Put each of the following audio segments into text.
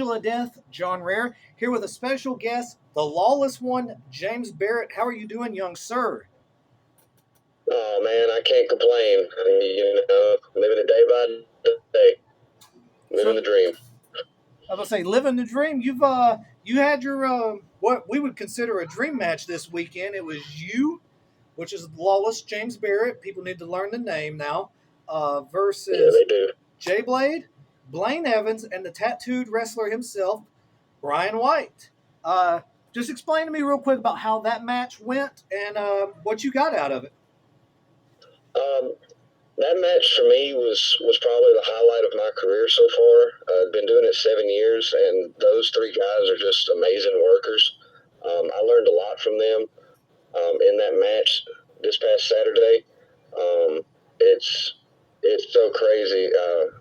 Angel of Death, John Rare, here with a special guest, the Lawless one, James Barrett. How are you doing, young sir? Oh man, I can't complain. I mean, living a day by day, living So, the dream. I was gonna say, living the dream. You had your what we would consider a dream match this weekend. It was you, which is Lawless, James Barrett. People need to learn the name now. Yeah, Versus they do. Jay Blade, Blaine Evans, and the tattooed wrestler himself, Brian White. Uh, just explain to me real quick about how that match went and what you got out of it. Um, that match for me was probably the highlight of my career so far. I've been doing it 7 years, and those three guys are just amazing workers. I learned a lot from them in that match this past Saturday. It's so crazy.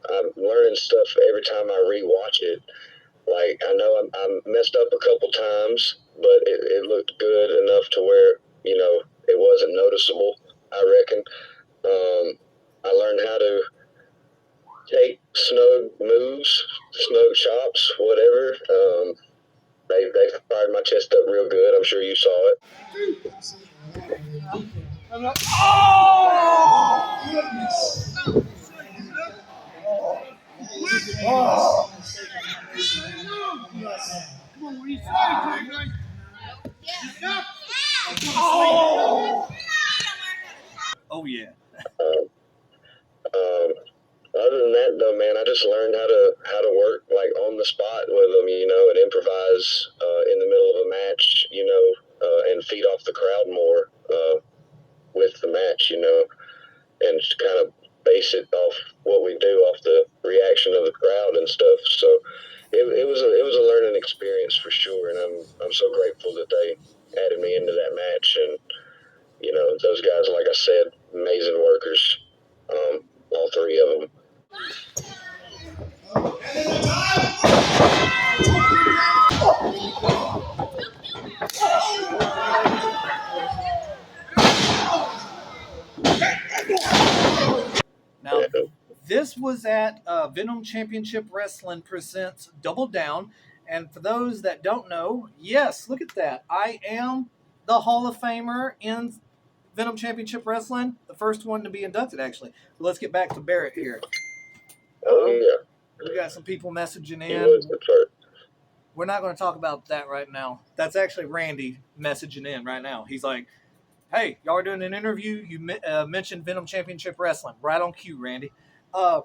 I'm learning stuff every time I rewatch it. Like I know I messed up a couple times, but it looked good enough to where it wasn't noticeable. I reckon. I learned how to take snug moves, snug chops, whatever. They fired my chest up real good. I'm sure you saw it. Oh yeah. Um, um, Other than that, though, man, I just learned how to work like on the spot with them, and improvise in the middle of a match, and feed off the crowd more with the match, and just kind of base it off what we do off the reaction of the crowd and stuff. So it was a learning experience for sure, and I'm so grateful that they added me into that match. And those guys, like I said, amazing workers, all three of them. Now, this was at Venom Championship Wrestling presents Double Down. And for those that don't know, yes, look at that. I am the Hall of Famer in Venom Championship Wrestling, the first one to be inducted, actually. But let's get back to Barrett here. Oh yeah, We got some people messaging he in. was the first. We're not going to talk about that right now. That's actually Randy messaging in right now. He's like, hey, y'all are doing an interview. You mentioned Venom Championship Wrestling. Right on cue, Randy. Yep,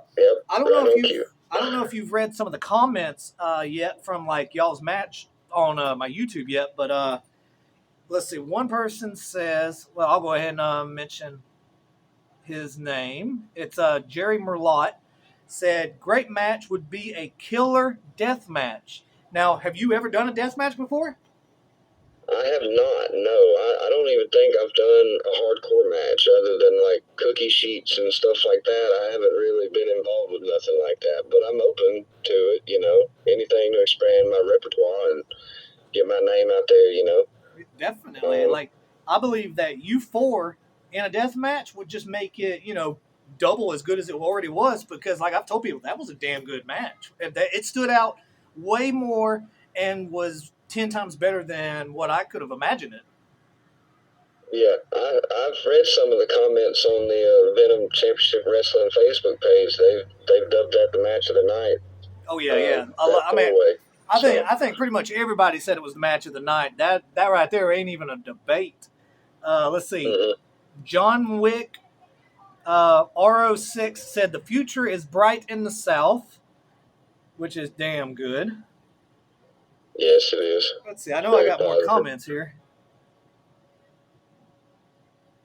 I don't right know if on you cue. I don't know if you've read some of the comments yet from like y'all's match on my YouTube yet, but let's see. One person says, well, I'll go ahead and mention his name. It's Jerry Merlot said, great match would be a killer death match. Now, have you ever done a death match before? I have not. No, I don't even think I've done a hardcore match other than like cookie sheets and stuff like that. I haven't really been involved with nothing like that, but I'm open to it. Anything to expand my repertoire and get my name out there. Definitely. And like, I believe that you four in a death match would just make it, double as good as it already was. Because, like I've told people, that was a damn good match. It stood out way more and was 10 times better than what I could have imagined it. Yeah, I've read some of the comments on the Venom Championship Wrestling Facebook page. They've dubbed that the match of the night. Oh yeah, yeah. Four-way. I think pretty much everybody said it was the match of the night. That right there ain't even a debate. Let's see. Mm-hmm. John Wick RO6 said the future is bright in the South, which is damn good. Yes, it is. Let's see. I know I got more comments here.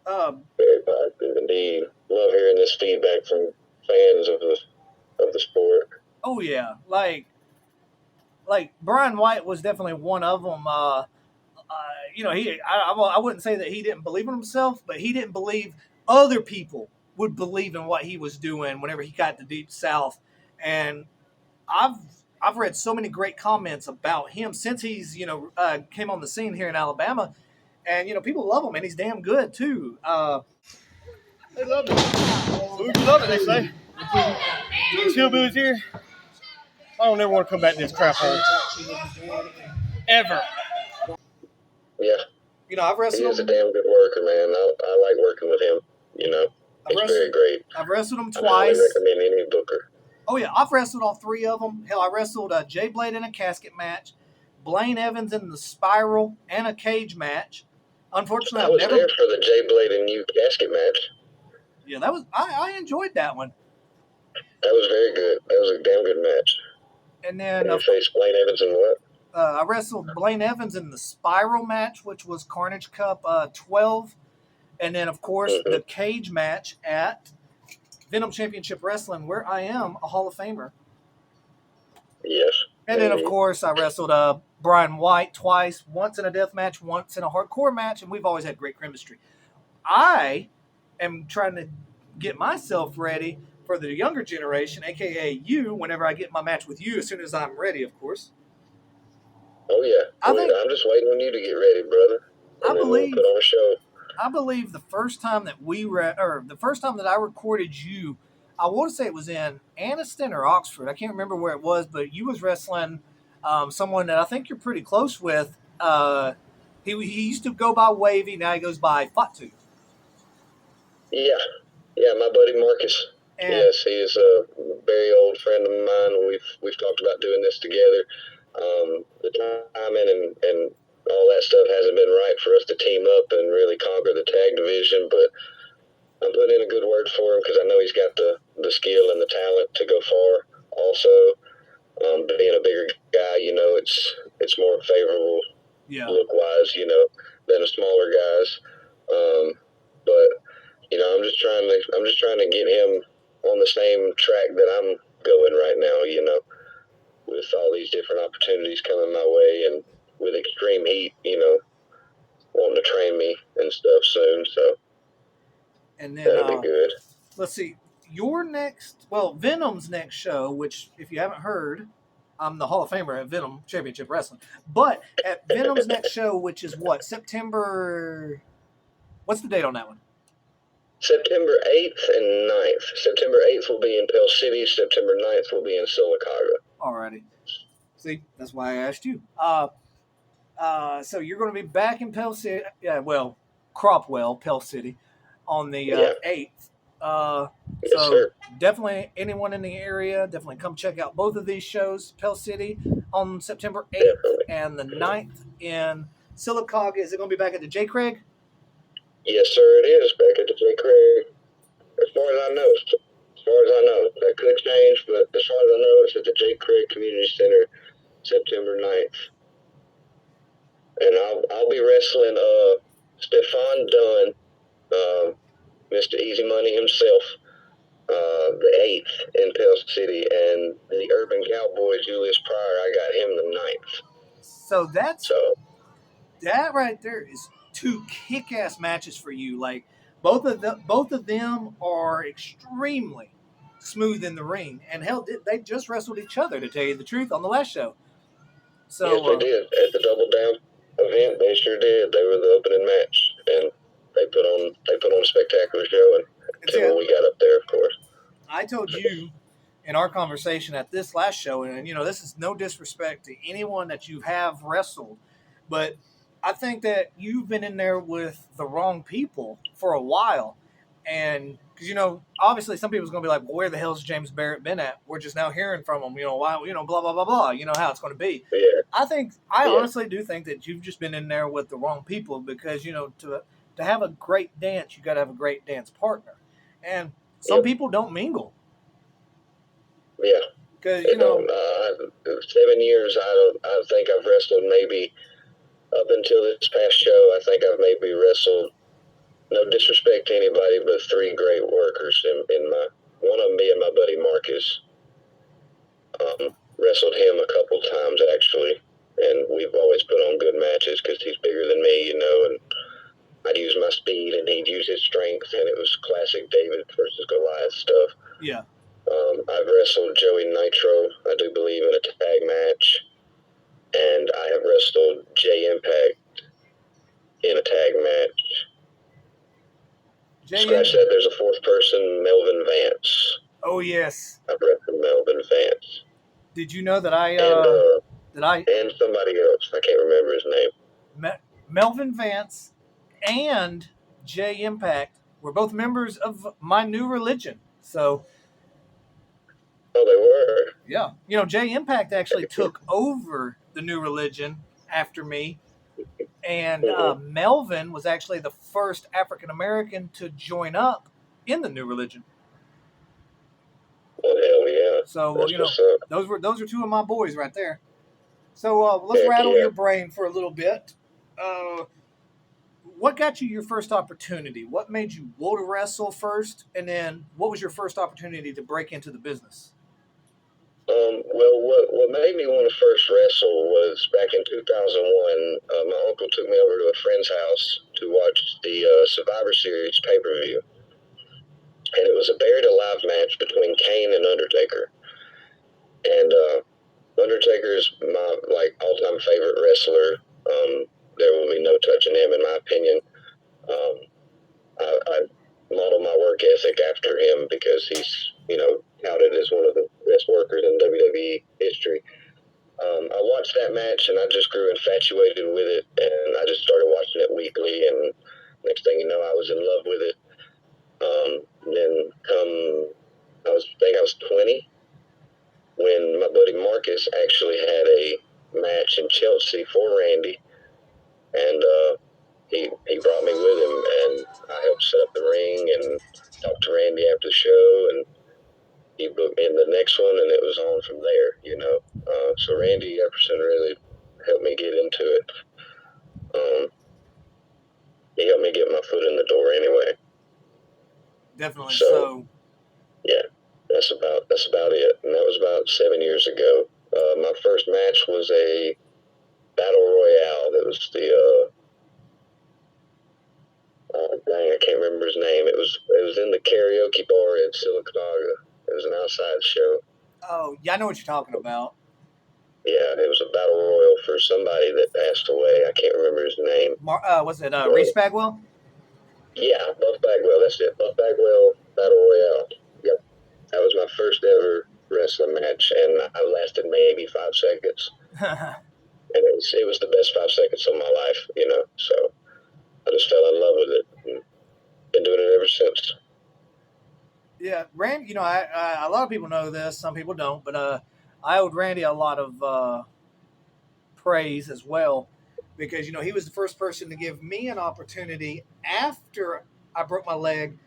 Very positive indeed. Love hearing this feedback from fans of the sport. Oh yeah, like Brian White was definitely one of them. I wouldn't say that he didn't believe in himself, but he didn't believe other people would believe in what he was doing whenever he got to Deep South. And I've read so many great comments about him since he's came on the scene here in Alabama, and people love him, and he's damn good too. They love it. We love it. They say. Hillbillies here. I don't ever want to come back to this crap hole. Ever. Yeah. You know, I've He wrestled is a him. damn good worker, man. I like working with him. You know, he's very great. I've wrestled him I highly twice. recommend any booker. Oh, yeah. I've wrestled all three of them. Hell, I wrestled Jay Blade in a casket match, Blaine Evans in the spiral, and a cage match. Unfortunately, I was there for the Jay Blade and you casket match. Yeah, that was. I enjoyed that one. That was very good. That was a damn good match. And then you faced Blaine Evans in what? I wrestled Blaine Evans in the spiral match, which was Carnage Cup 12. And then, of course, the cage match at Venom Championship Wrestling, where I am a Hall of Famer. Yes. And then, of course, I wrestled Brian White twice, once in a death match, once in a hardcore match, and we've always had great chemistry. I am trying to get myself ready for the younger generation, a.k.a. you, whenever I get my match with you, as soon as I'm ready, of course. Oh, yeah. I'm just waiting on you to get ready, brother. And then we'll put on a show. I believe the first time that the first time that I recorded you, I want to say it was in Anniston or Oxford. I can't remember where it was, but you was wrestling someone that I think you're pretty close with. He used to go by Wavy, now he goes by Fatu. Yeah, my buddy Marcus. Yes, he is a very old friend of mine. We've talked about doing this together. The timing and all that stuff hasn't been right for us to team up and really conquer the tag division, but I'm putting in a good word for him because I know he's got the skill and the talent to go far. Also, being a bigger guy, you know, it's more favorable look wise, you know, than the smaller guys. But you know, I'm just trying to get him on the same track that I'm going right now, you know, with all these different opportunities coming my way and with Extreme Heat, you know, wanting to train me and stuff soon. So and then, that'll be good. Let's see. Venom's next show, which, if you haven't heard, I'm the Hall of Famer at Venom Championship Wrestling. But at Venom's next show, which is what, September... What's the date on that one? September 8th and 9th. September 8th will be in Pell City. September 9th will be in Sylacauga. Alrighty. See, that's why I asked you. So you're going to be back in Pell City. Yeah, well, Cropwell, Pell City, on the 8th. Yes, sir. Definitely anyone in the area, definitely come check out both of these shows. Pell City on September 8th and the 9th in Sylacauga. Is it going to be back at the J. Craig? Yes, sir, it is back at the J. Craig. As far as I know. That could change, but as far as I know, it's at the J. Craig Community Center, September 9th. And I'll be wrestling Stefan Dunn, Mr. Easy Money himself, the 8th in Pell City, and the Urban Cowboy Julius Pryor, I got him the 9th. That right there is two kick-ass matches for you. Like both of them are extremely smooth in the ring, and hell, they just wrestled each other, to tell you the truth, on the last show. So yes, they did at the Double Down event. They sure did. They were the opening match, and they put on a spectacular show until we got up there, of course. I told you in our conversation at this last show, and you know, this is no disrespect to anyone that you have wrestled, but I think that you've been in there with the wrong people for a while. And because, you know, obviously some people's going to be like, well, where the hell's James Barrett been at? We're just now hearing from him, you know, why, you know, blah, blah, blah, blah. You know how it's going to be. Yeah. I honestly do think that you've just been in there with the wrong people because, you know, to have a great dance, you got to have a great dance partner. And some people don't mingle. Yeah. Because, you know, 7 years, I think I've wrestled maybe up until this past show, I think I've maybe wrestled, no disrespect to anybody, but 3 great workers in my, one of them being my buddy Marcus. Wrestled him a couple times actually, and we've always put on good matches because he's bigger than me, you know, and I'd use my speed and he'd use his strength, and it was classic David versus Goliath stuff. Yeah. I've wrestled Joey Nitro, I do believe, in a tag match, and I have wrestled Jay Impact in a tag match. Scratch that, there's a 4th person, Melvin Vance. Oh, yes. I've wrestled Melvin Vance. Did you know that I and that I and somebody else. I can't remember his name. Melvin Vance and Jay Impact were both members of my new religion. So Oh, they were. yeah, Jay Impact actually took over the new religion after me, and Mm-hmm. Melvin was actually the first African American to join up in the new religion. Well, hell yeah. So That's what's up. those are two of my boys right there. So let's Heck rattle yeah. your brain for a little bit. Uh, what got you your first opportunity? What made you want to wrestle first, and then what was your first opportunity to break into the business? Well, what made me want to first wrestle was back in 2001. My uncle took me over to a friend's house to watch the Survivor Series pay-per-view, and it was a buried alive match between Kane and Undertaker. And Undertaker is my all-time favorite wrestler. There will be no touching him, in my opinion. Um, I model my work ethic after him because he's touted as one of the best workers in WWE history. I watched that match and I just grew infatuated with it, and I just started watching it weekly. And next thing you know, I was in love with it. Then I was 20 when my buddy Marcus actually had a match in Chelsea for Randy, and he brought me with him, and I helped set up the ring and talked to Randy after the show, and he booked me in the next one, and it was on from there. So Randy Jefferson really helped me get into it. He helped me get my foot in the door anyway. Definitely. So yeah, that's about it, and that was about 7 years ago. My first match was a battle royale. That was the dang, I can't remember his name. It was in the karaoke bar in Silicaga. It was an outside show. Oh, yeah, I know what you're talking about. Yeah, it was a battle royal for somebody that passed away. I can't remember his name. Was it Reese Bagwell? Yeah, Buff Bagwell. That's it. Buff Bagwell battle royale. Yep, that was my first ever wrestling match, and I lasted maybe 5 seconds. And it was the best 5 seconds of my life. So I just fell in love with it, and been doing it ever since. Yeah, Randy. A lot of people know this, some people don't, but I owed Randy a lot of praise as well because he was the first person to give me an opportunity after I broke my leg,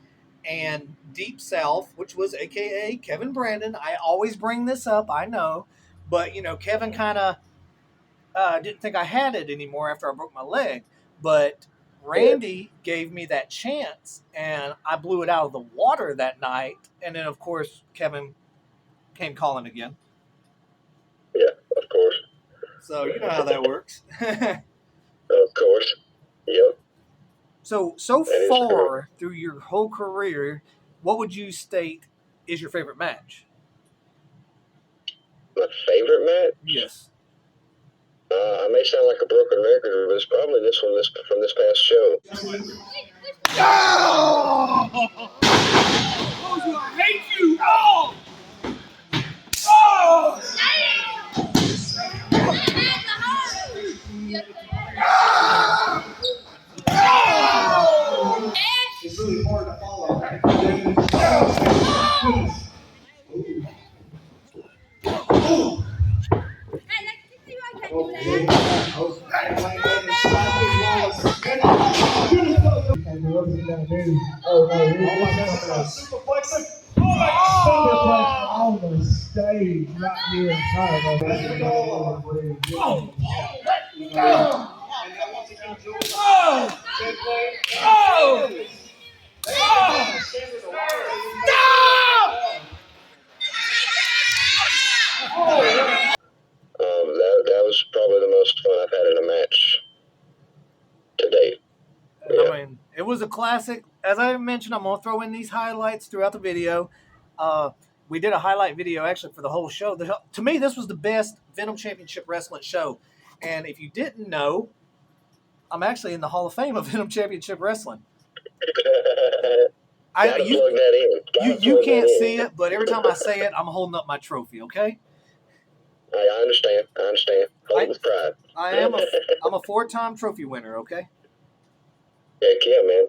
and Deep South, which was AKA Kevin Brandon. I always bring this up, I know, but Kevin kind of didn't think I had it anymore after I broke my leg, but Randy gave me that chance, and I blew it out of the water that night. And then, of course, Kevin came calling again. Yeah, of course. So you know how that works. Of course. Yep. So far through your whole career, what would you state is your favorite match? My favorite match? Yes. I may sound like a broken record, but it's probably this one from this past show. Oh! I hate you! Oh! Oh! It's really hard to follow. On the stage right here in Colorado. That was probably the most fun I've had in a match to date. Yeah. I mean, it was a classic. As I mentioned, I'm going to throw in these highlights throughout the video. We did a highlight video actually for the whole show. To me, this was the best Venom Championship Wrestling show. And if you didn't know, I'm actually in the Hall of Fame of Venom Championship Wrestling. You can't see it, but every time I say it, I'm holding up my trophy, okay? I understand. I understand. Hold it with pride. I'm a 4-time trophy winner. Okay, Heck yeah, man.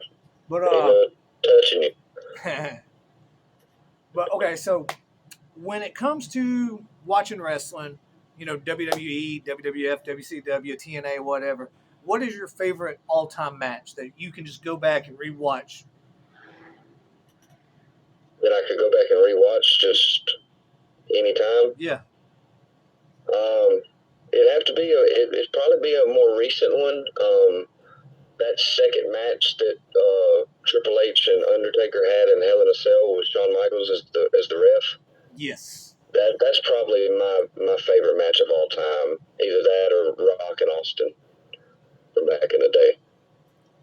but Ain't no touching you. but okay. So when it comes to watching wrestling, WWE, WWF, WCW, TNA, whatever. What is your favorite all-time match that you can just go back and rewatch? That I could go back and rewatch just anytime. Yeah. It'd have to be it'd probably be a more recent one. That second match that Triple H and Undertaker had in Hell in a Cell with Shawn Michaels as the ref. Yes. That's probably my favorite match of all time. Either that or Rock and Austin from back in the day.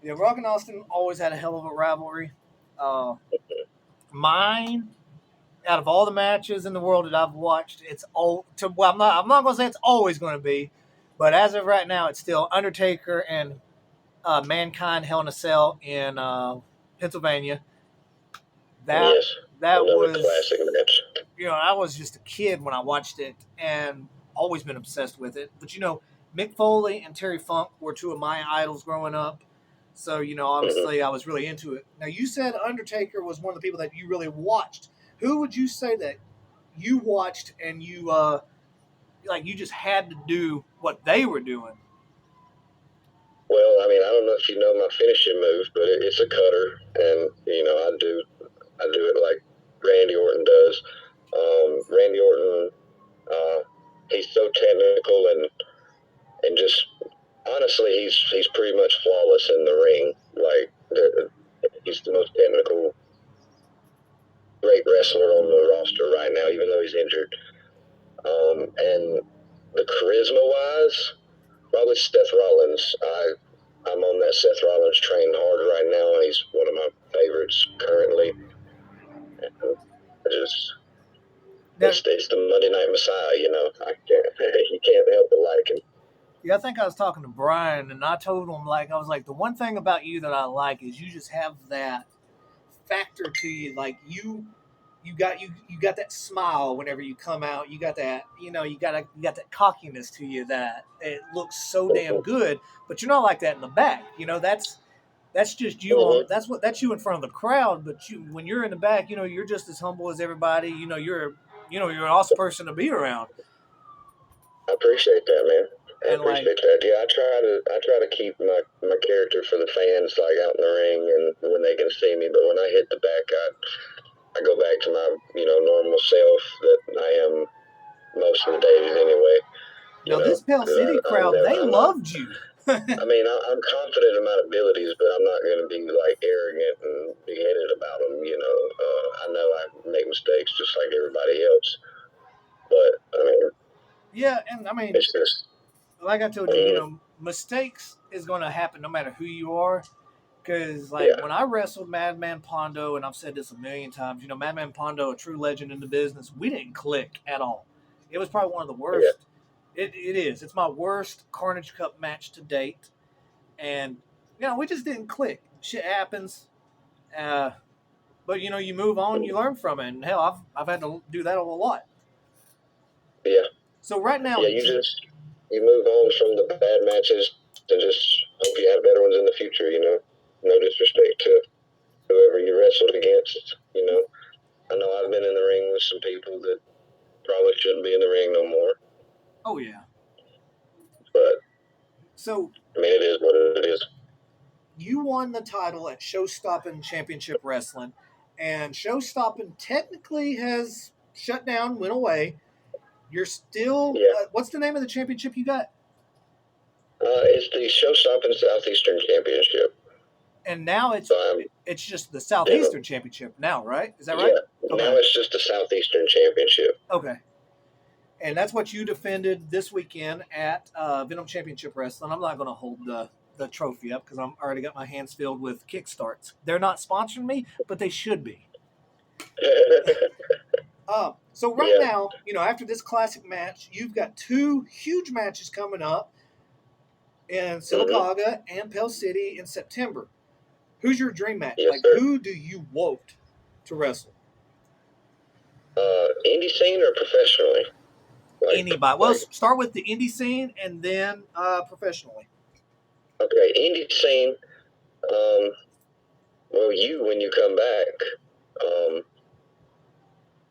Yeah, Rock and Austin always had a hell of a rivalry. Uh, Mine, out of all the matches in the world that I've watched, it's all to. Well, I'm not gonna say it's always going to be, but as of right now, it's still Undertaker and Mankind Hell in a Cell in Pennsylvania. That Yes, that another was, classic match. I was just a kid when I watched it, and always been obsessed with it. But Mick Foley and Terry Funk were two of my idols growing up. So, Mm-hmm. obviously I was really into it. Now, you said Undertaker was one of the people that you really watched. Who would you say that you watched and you just had to do what they were doing? Well, I mean, I don't know if you know my finishing move, but it's a cutter, and I do it like Randy Orton does. Randy Orton, uh, he's so technical and just honestly, he's pretty much flawless in the ring. Like he's the most technical, great wrestler on the roster right now, even though he's injured. And the charisma wise, probably Seth Rollins. I'm on that Seth Rollins train hard right now, and he's one of my favorites currently. And I just Now, it's the Monday Night Messiah, I can't you can't help but like him. yeah, I think I was talking to Brian, and I told him, I was like, the one thing about you that I like is you just have that factor to you. Like you got that smile whenever you come out. You got that, you got that cockiness to you that it looks so damn Mm-hmm. good. But you're not like that in the back. That's just you on. Mm-hmm. That's you in front of the crowd. But when you're in the back, you're just as humble as everybody. You're an awesome person to be around. I appreciate that, man. I And like, appreciate that. Yeah, I try to keep my character for the fans like out in the ring and when they can see me. But when I hit the back, I go back to my normal self that I am most of the days anyway. now this Pell Because City crowd, they I'm not. loved you. I mean, I'm confident in my abilities, but I'm not going to be like arrogant and big headed about them. I know I make mistakes just like everybody else, but I mean, Yeah, and I mean, it's just. like I told you, Mm, mistakes is going to happen no matter who you are. Because, like, yeah, when I wrestled Madman Pondo, and I've said this a million times, Madman Pondo, a true legend in the business, we didn't click at all. It was probably one of the yeah. worst. It is. It's my worst Carnage Cup match to date. And, we just didn't click. Shit happens. Uh, but, you move on, you learn from it. And, hell, I've had to do that a lot. Yeah, So, right now, yeah. You move on from the bad matches and just hope you have better ones in the future. No disrespect to whoever you wrestled against. I know I've been in the ring with some people that probably shouldn't be in the ring no more. oh, yeah. But So, I mean, it is what it is. you won the title at Showstopping Championship Wrestling, and Showstopping technically has shut down, went away. You're still. Yeah, What's the name of the championship you got? it's the Showstopping Southeastern Championship. And now So I'm it's just the in. Southeastern Championship now, right? Is that right? Yeah, now Okay. it's just the Southeastern Championship. Okay. And that's what you defended this weekend at Venom Championship Wrestling. I'm not going to hold the trophy up because I'm already got my hands filled with kickstarts. They're not sponsoring me, but they should be. So right Yeah. now, after this classic match, you've got two huge matches coming up in Mm-hmm. Sylacauga and Pell City in September. Who's your dream match? Yes, Like, sir. who do you want to wrestle? Indie scene or professionally? Anybody. Well, start with the indie scene and then professionally. Okay, indie scene. Well, when you come back,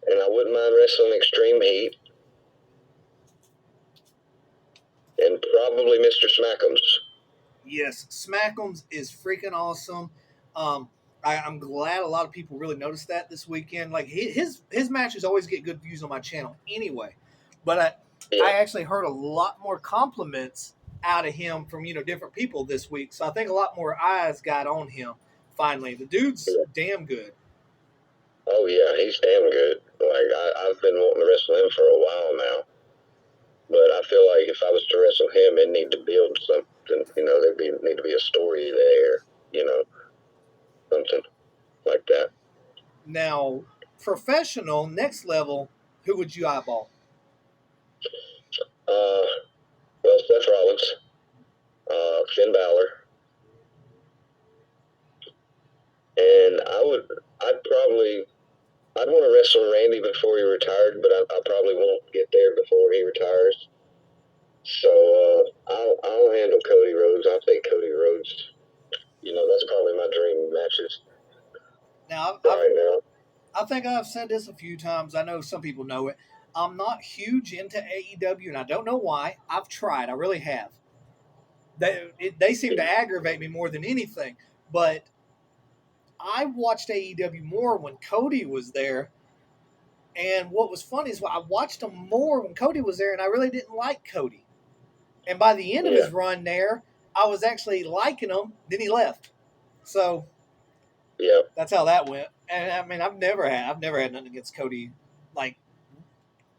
and I wouldn't mind wrestling Extreme Heat, and probably Mr. Smackums. Yes, Smackums is freaking awesome. I'm glad a lot of people really noticed that this weekend. Like his matches always get good views on my channel anyway, but I actually heard a lot more compliments out of him from different people this week. So I think a lot more eyes got on him. Finally, the dude's damn good. Oh yeah, he's damn good. Like I've been wanting to wrestle him for a while now, but I feel like if I was to wrestle him, it'd need to build something. There'd need to be a story there. Something like that. Now, professional, next level, who would you eyeball? Well, Seth Rollins, Finn Balor, and I'd want to wrestle Randy before he retired, but I probably won't get there before he retires. So I'll handle Cody Rhodes. I'll take Cody Rhodes. That's probably my dream matches. Now, I think I've said this a few times. I know some people know it. I'm not huge into AEW, and I don't know why. I've tried. I really have. They seem to aggravate me more than anything. But I watched AEW more when Cody was there. And what was funny is I watched him more when Cody was there, and I really didn't like Cody. And by the end of his run there, I was actually liking him. Then he left. So that's how that went. And I mean, I've never had nothing against Cody, like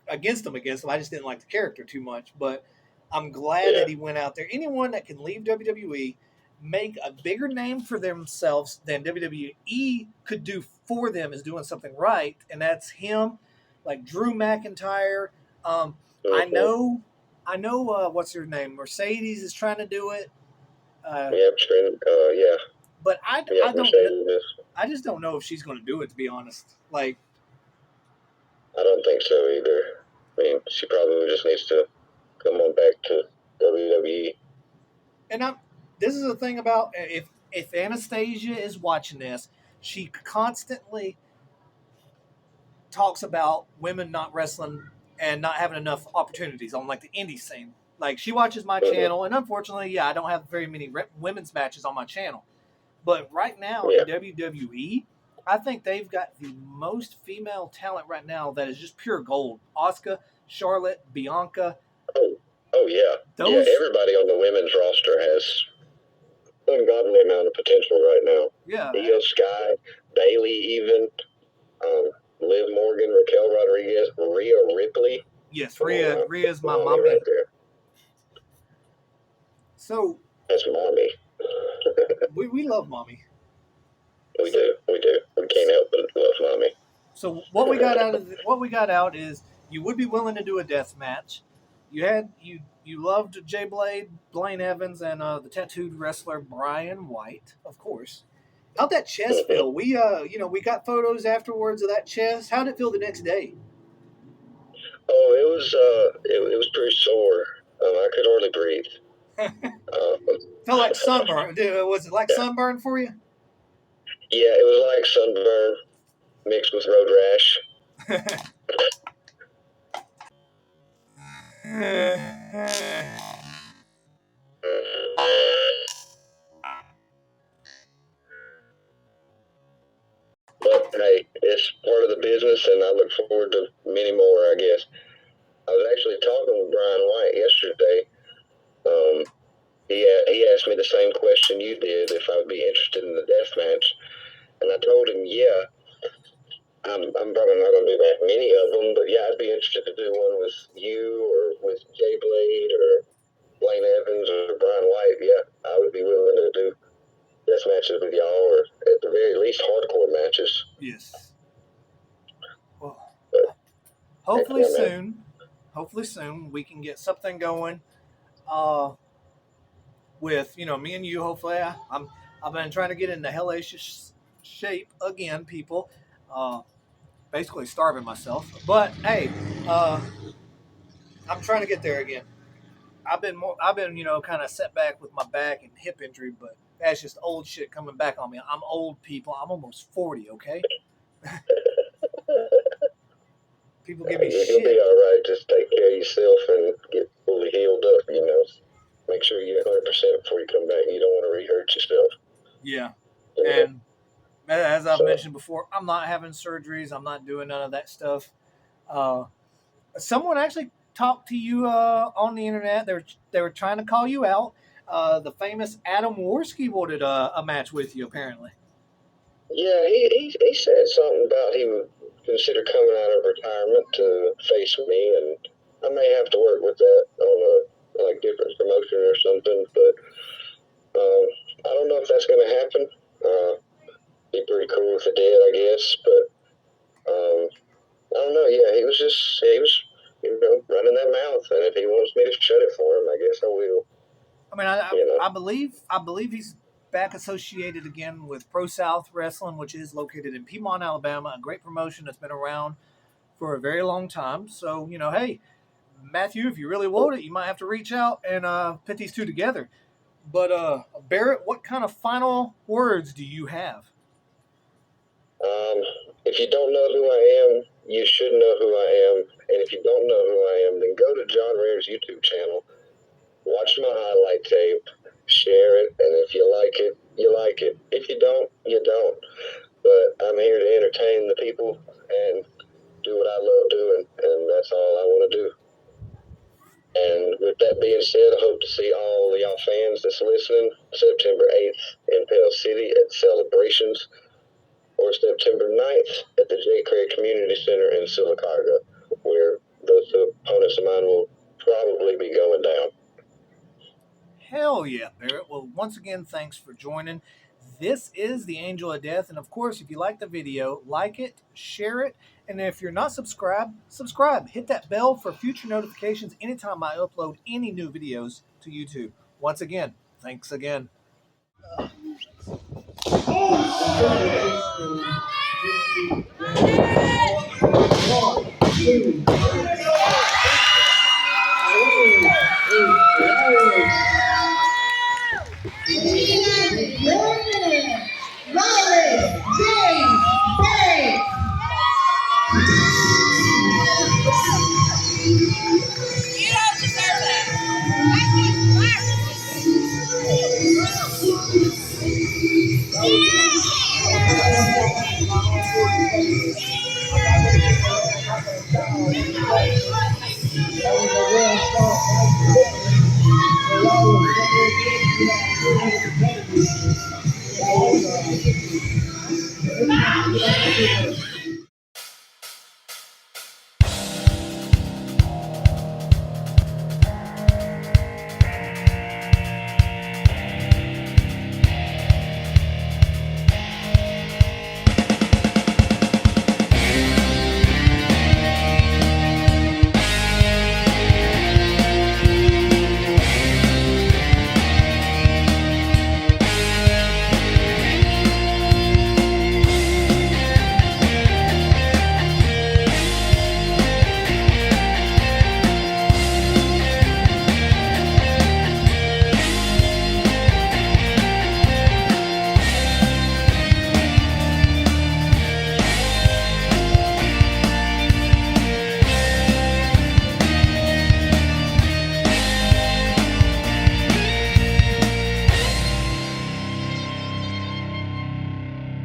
against him. I just didn't like the character too much. But I'm glad that he went out there. Anyone that can leave WWE, make a bigger name for themselves than WWE could do for them is doing something right, and that's him. Like Drew McIntyre. I know. What's her name? Mercedes is trying to do it. But I don't. I just don't know if she's going to do it. To be honest, like I don't think so either. I mean, she probably just needs to come on back to WWE. And this is the thing about if Anastasia is watching this, she constantly talks about women not wrestling and not having enough opportunities on like the indie scene. Like she watches my channel, and unfortunately, I don't have very many women's matches on my channel. But right now in WWE, I think they've got the most female talent right now that is just pure gold. Asuka, Charlotte, Bianca. Oh yeah. Everybody on the women's roster has ungodly amount of potential right now. Yeah. Io Sky, Bailey, even Liv Morgan, Raquel Rodriguez, Rhea Ripley. Yes, Rhea's my mommy. Right there. So that's mommy. we love mommy. We do. We can't help but love mommy. So what we got out is you would be willing to do a death match. You loved Jay Blade, Blaine Evans, and the tattooed wrestler Brian White, of course. How'd that chest feel? We got photos afterwards of that chest. How'd it feel the next day? Oh, it was pretty sore. I could hardly breathe. Felt like sunburn. Was it like sunburn for you? Yeah, it was like sunburn mixed with road rash. But hey, it's part of the business, and I look forward to many more, I guess. I was actually talking with Brian White yesterday. He asked me the same question you did, if I would be interested in the death match. And I told him, yeah, I'm probably not going to do that many of them, but yeah, I'd be interested to do one with you or with Jay Blade or Blaine Evans or Brian White. Yeah, I would be willing to do death matches with y'all, or at the very least hardcore matches. Yes. Well, hopefully soon we can get something going. With me and you, hopefully I've been trying to get into hellacious shape again, people. Basically starving myself. But hey, I'm trying to get there again. I've been kind of set back with my back and hip injury, but that's just old shit coming back on me. I'm old, people. I'm almost 40. Okay, people give me You'll be shit. all right. Just take care of yourself and get fully healed up. Make sure you're 100% before you come back. You don't want to re-hurt yourself. Yeah, You know? and as I've So mentioned before, I'm not having surgeries. I'm not doing none of that stuff. Uh, Someone actually talked to you on the internet. They were trying to call you out. The famous Adam Worski wanted a match with you, apparently. yeah, he said something about he would consider coming out of retirement to face me, and I may have to work with that on a different promotion or something. But I don't know if that's going to happen. Be pretty cool if it did, I guess. But I don't know. Yeah, he was running that mouth, and if he wants me to shut it for him, I guess I will. I mean, I believe he's back associated again with Pro South Wrestling, which is located in Piedmont, Alabama, a great promotion that's been around for a very long time. So hey, Matthew, if you really want it, you might have to reach out and put these two together. But Barrett, what kind of final words do you have? Um, if you don't know who I am, you should know who I am. And if you don't know who I am, then go to John Rare's YouTube channel, watch my highlight tape, share it, and if you like it, you like it. If you don't, you don't. But I'm here to entertain the people and do what I love doing, and that's all I want to do. And with that being said, I hope to see all of y'all fans that's listening September 8th in Pell City at Celebrations, or September 9th at the J. Craig Community Center in Silicaga, where those two opponents of mine will probably be going down. Hell yeah, Barrett. Well, once again, thanks for joining. This is the Angel of Death. And of course, if you like the video, like it, share it. And if you're not subscribed, subscribe. Hit that bell for future notifications anytime I upload any new videos to YouTube. Once again, thanks again.